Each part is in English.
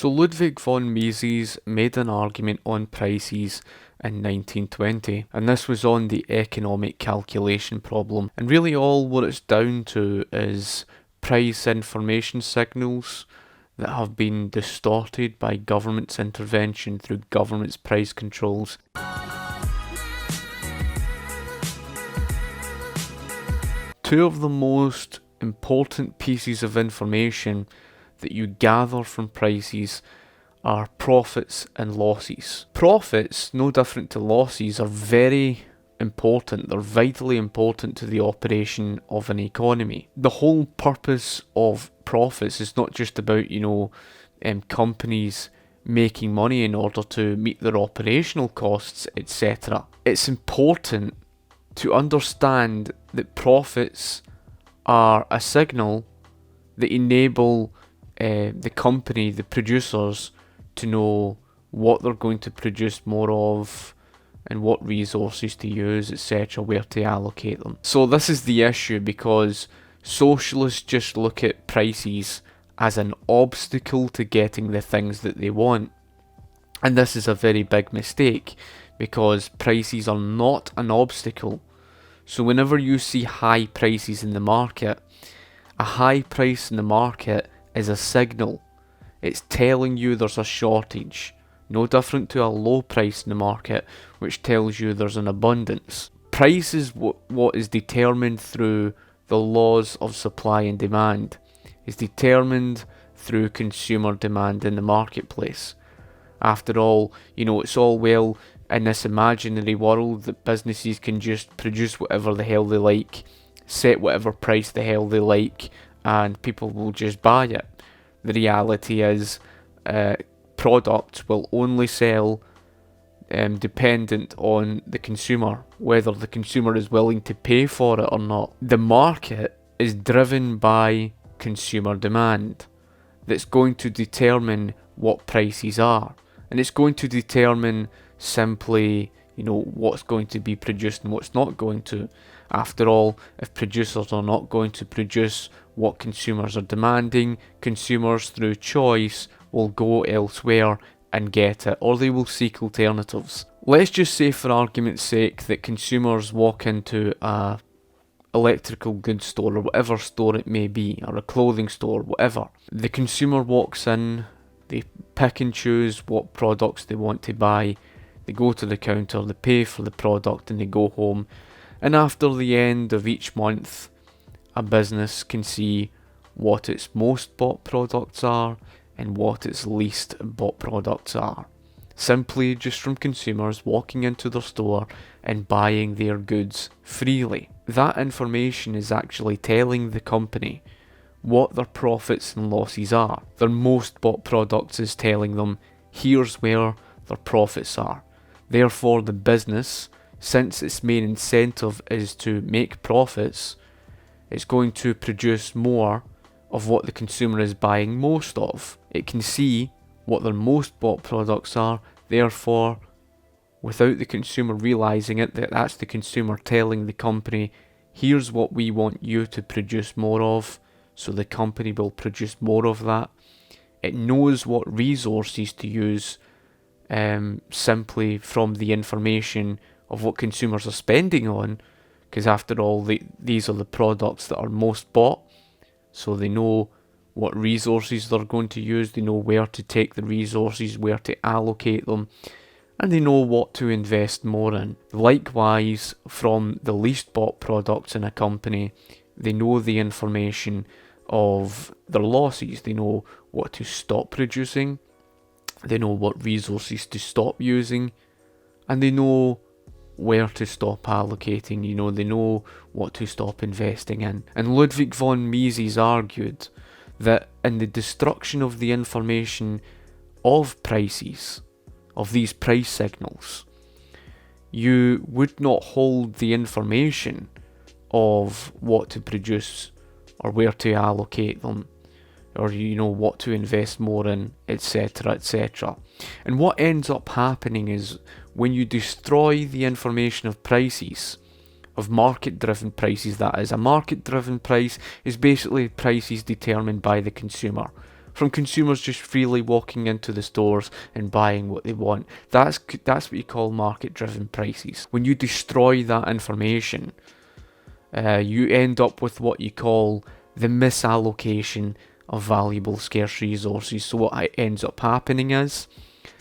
So Ludwig von Mises made an argument on prices in 1920, and this was on the economic calculation problem. And really all what it's down to is price information signals that have been distorted by government's intervention through government's price controls. Two of the most important pieces of information that you gather from prices are profits and losses. Profits, no different to losses, are very important. They're vitally important to the operation of an economy. The whole purpose of profits is not just about, companies making money in order to meet their operational costs, etc. It's important to understand that profits are a signal that enable the company, the producers, to know what they're going to produce more of and what resources to use, etc., where to allocate them. So this is the issue, because socialists just look at prices as an obstacle to getting the things that they want. And this is a very big mistake, because prices are not an obstacle. So whenever you see high prices in the market, a high price in the market is a signal. It's telling you there's a shortage. No different to a low price in the market, which tells you there's an abundance. Price is what is determined through the laws of supply and demand. It's determined through consumer demand in the marketplace. After all, it's all well in this imaginary world that businesses can just produce whatever the hell they like, set whatever price the hell they like, and people will just buy it. The reality is, products will only sell dependent on the consumer, whether the consumer is willing to pay for it or not. The market is driven by consumer demand. That's going to determine what prices are, and it's going to determine simply what's going to be produced and what's not going to. After all, if producers are not going to produce what consumers are demanding, consumers through choice will go elsewhere and get it, or they will seek alternatives. Let's just say, for argument's sake, that consumers walk into a electrical goods store, or whatever store it may be, or a clothing store, whatever. The consumer walks in, they pick and choose what products they want to buy, they go to the counter, they pay for the product, and they go home. And after the end of each month, a business can see what its most bought products are and what its least bought products are, simply just from consumers walking into their store and buying their goods freely. That information is actually telling the company what their profits and losses are. Their most bought products is telling them, here's where their profits are. Therefore, the business, since its main incentive is to make profits, it's going to produce more of what the consumer is buying most of. It can see what their most bought products are, therefore, without the consumer realising it, that's the consumer telling the company, here's what we want you to produce more of, so the company will produce more of that. It knows what resources to use simply from the information of what consumers are spending on, because after all, these are the products that are most bought, so they know what resources they're going to use, they know where to take the resources, where to allocate them, and they know what to invest more in. Likewise, from the least bought products in a company, they know the information of their losses, they know what to stop producing, they know what resources to stop using, and they know where to stop allocating, they know what to stop investing in. And Ludwig von Mises argued that in the destruction of the information of prices, of these price signals, you would not hold the information of what to produce or where to allocate them, or what to invest more in, etc., etc. And what ends up happening is, when you destroy the information of prices, of market-driven prices, that is, a market-driven price is basically prices determined by the consumer. from consumers just freely walking into the stores and buying what they want. That's what you call market-driven prices. When you destroy that information, you end up with what you call the misallocation of valuable scarce resources. So what ends up happening is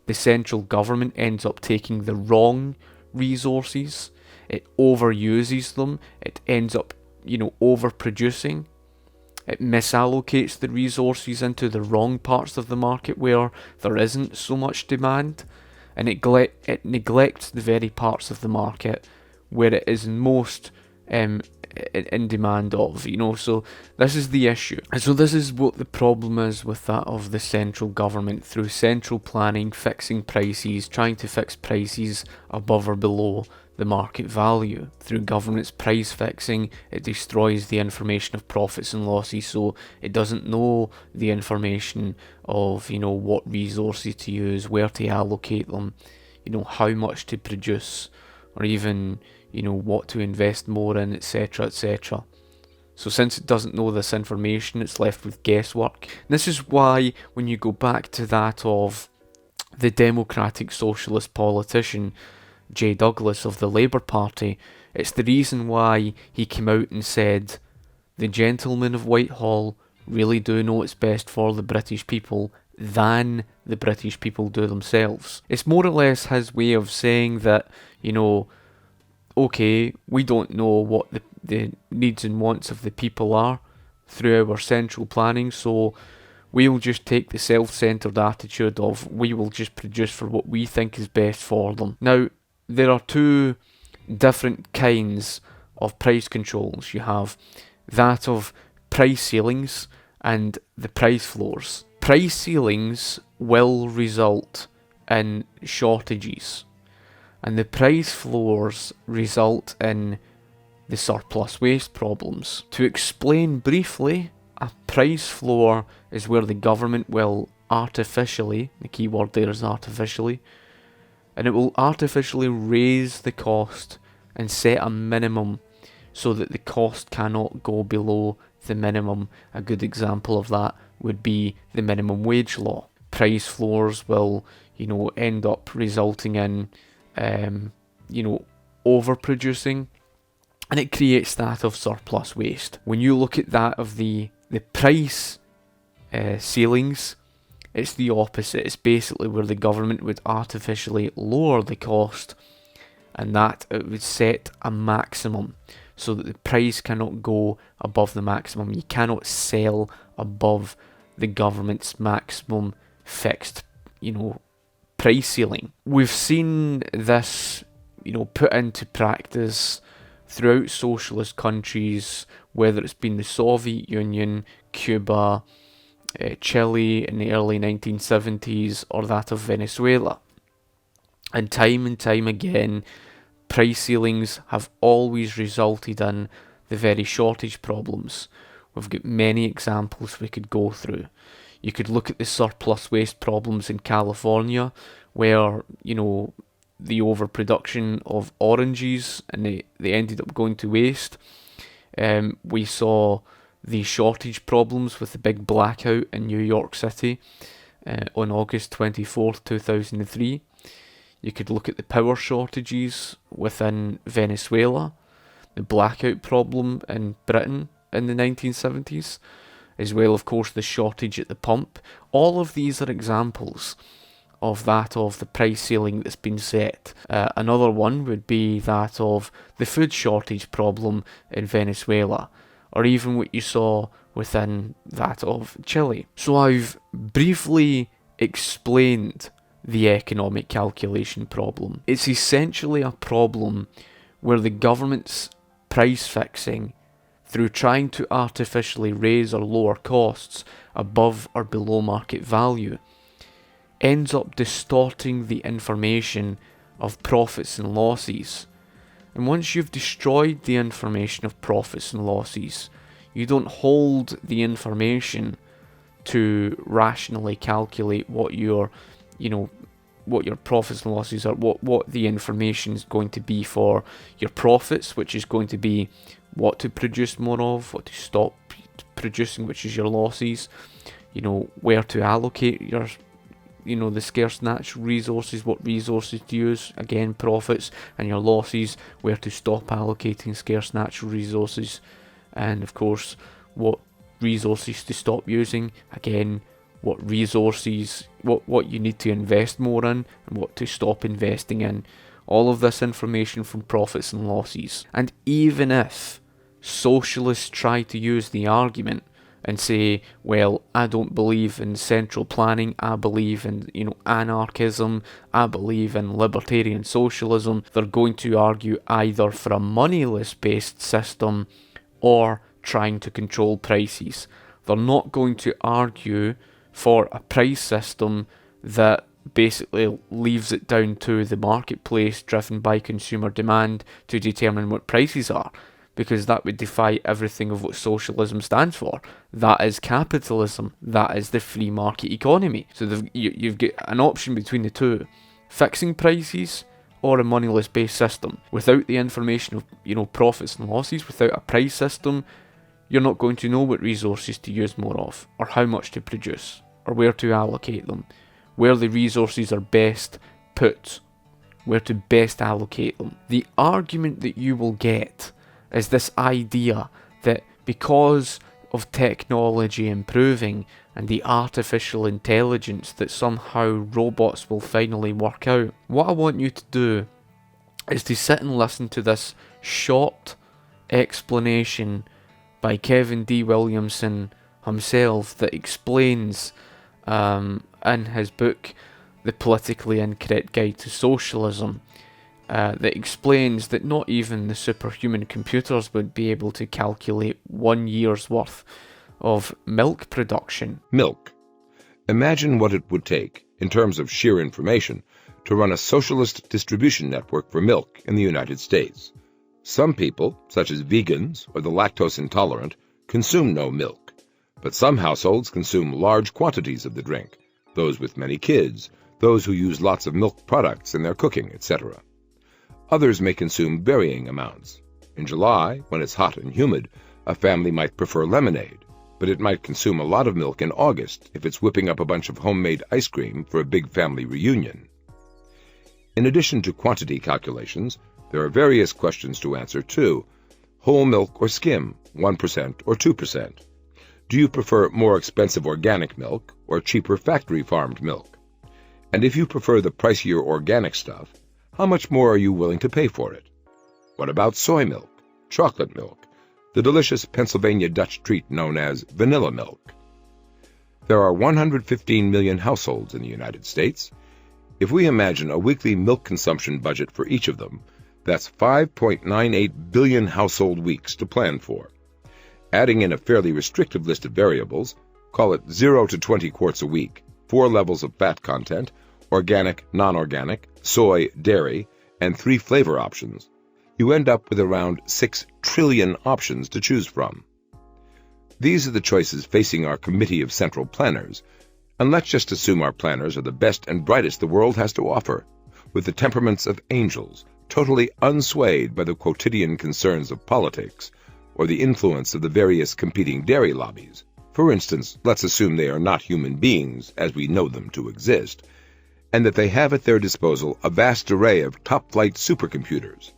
the central government ends up taking the wrong resources, it overuses them, it ends up, overproducing, it misallocates the resources into the wrong parts of the market where there isn't so much demand, and it neglects the very parts of the market where it is most in demand of, so this is the issue. And so this is what the problem is with that of the central government, through central planning, fixing prices, trying to fix prices above or below the market value. Through government's price fixing, it destroys the information of profits and losses, so it doesn't know the information of, what resources to use, where to allocate them, how much to produce, or even what to invest more in, etc, etc. So since it doesn't know this information, it's left with guesswork. And this is why when you go back to that of the democratic socialist politician J. Douglas of the Labour Party, it's the reason why he came out and said, the gentlemen of Whitehall really do know what's best for the British people than the British people do themselves. It's more or less his way of saying that, okay, we don't know what the needs and wants of the people are through our central planning, so we'll just take the self-centred attitude of we will just produce for what we think is best for them. Now, there are two different kinds of price controls. You have that of price ceilings and the price floors. Price ceilings will result in shortages, and the price floors result in the surplus waste problems. To explain briefly, a price floor is where the government will artificially, the key word there is artificially, and it will artificially raise the cost and set a minimum so that the cost cannot go below the minimum. A good example of that would be the minimum wage law. Price floors will, end up resulting in overproducing, and it creates that of surplus waste. When you look at that of the price ceilings, it's the opposite. It's basically where the government would artificially lower the cost, and that it would set a maximum so that the price cannot go above the maximum. You cannot sell above the government's maximum fixed, price ceiling. We've seen this, put into practice throughout socialist countries, whether it's been the Soviet Union, Cuba, Chile in the early 1970s, or that of Venezuela. And time again, price ceilings have always resulted in the very shortage problems. We've got many examples we could go through. You could look at the surplus waste problems in California, where, the overproduction of oranges and they ended up going to waste. We saw the shortage problems with the big blackout in New York City on August 24th, 2003. You could look at the power shortages within Venezuela, the blackout problem in Britain in the 1970s, as well, of course, the shortage at the pump. All of these are examples of that of the price ceiling that's been set. Another one would be that of the food shortage problem in Venezuela, or even what you saw within that of Chile. So I've briefly explained the economic calculation problem. It's essentially a problem where the government's price fixing, through trying to artificially raise or lower costs above or below market value, ends up distorting the information of profits and losses. And once you've destroyed the information of profits and losses, you don't hold the information to rationally calculate what your profits and losses are, what the information is going to be for your profits, which is going to be what to produce more of, what to stop producing, which is your losses. where to allocate your the scarce natural resources, what resources to use, again profits, and your losses, where to stop allocating scarce natural resources, and of course what resources to stop using, again what resources, what you need to invest more in and what to stop investing in. All of this information from profits and losses. And even if socialists try to use the argument and say, well, I don't believe in central planning, I believe in, anarchism, I believe in libertarian socialism, they're going to argue either for a moneyless based system or trying to control prices. They're not going to argue for a price system that basically leaves it down to the marketplace driven by consumer demand to determine what prices are, because that would defy everything of what socialism stands for. That is capitalism. That is the free market economy. So you've got an option between the two: fixing prices or a moneyless based system. Without the information of profits and losses, without a price system, you're not going to know what resources to use more of, or how much to produce, or where to allocate them, where the resources are best put, where to best allocate them. The argument that you will get is this idea that because of technology improving and the artificial intelligence, that somehow robots will finally work out. What I want you to do is to sit and listen to this short explanation by Kevin D. Williamson himself that explains in his book The Politically Incorrect Guide to Socialism, that explains that not even the superhuman computers would be able to calculate 1 year's worth of milk production. Milk. Imagine what it would take, in terms of sheer information, to run a socialist distribution network for milk in the United States. Some people, such as vegans or the lactose intolerant, consume no milk, but some households consume large quantities of the drink, those with many kids, those who use lots of milk products in their cooking, etc. Others may consume varying amounts. In July, when it's hot and humid, a family might prefer lemonade, but it might consume a lot of milk in August if it's whipping up a bunch of homemade ice cream for a big family reunion. In addition to quantity calculations, there are various questions to answer too. Whole milk or skim, 1% or 2%? Do you prefer more expensive organic milk or cheaper factory-farmed milk? And if you prefer the pricier organic stuff, how much more are you willing to pay for it? What about soy milk, chocolate milk, the delicious Pennsylvania Dutch treat known as vanilla milk? There are 115 million households in the United States. If we imagine a weekly milk consumption budget for each of them, that's 5.98 billion household weeks to plan for. Adding in a fairly restrictive list of variables, call it 0 to 20 quarts a week, 4 levels of fat content, organic, non-organic, soy, dairy, and 3 flavor options, you end up with around 6 trillion options to choose from. These are the choices facing our committee of central planners, and let's just assume our planners are the best and brightest the world has to offer, with the temperaments of angels, totally unswayed by the quotidian concerns of politics, or the influence of the various competing dairy lobbies. For instance, let's assume they are not human beings, as we know them to exist, and that they have at their disposal a vast array of top-flight supercomputers.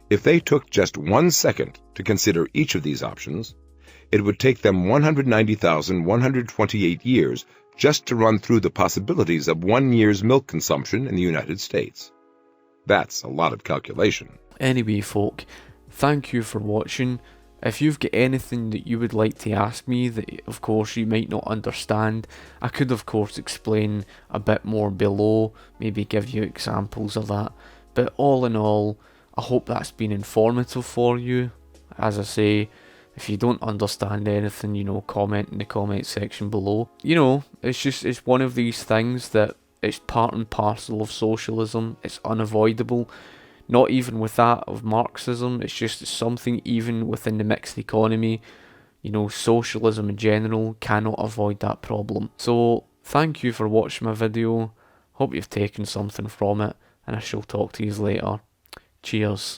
If they took just 1 second to consider each of these options, it would take them 190,128 years just to run through the possibilities of 1 year's milk consumption in the United States. That's a lot of calculation. Anyway, folk, thank you for watching. If you've got anything that you would like to ask me that, of course, you might not understand, I could, of course, explain a bit more below, maybe give you examples of that. But all in all, I hope that's been informative for you. As I say, if you don't understand anything, comment in the comment section below. It's one of these things that it's part and parcel of socialism. It's unavoidable. Not even with that of Marxism, it's just something even within the mixed economy. Socialism in general cannot avoid that problem. So, thank you for watching my video. Hope you've taken something from it, and I shall talk to you later. Cheers.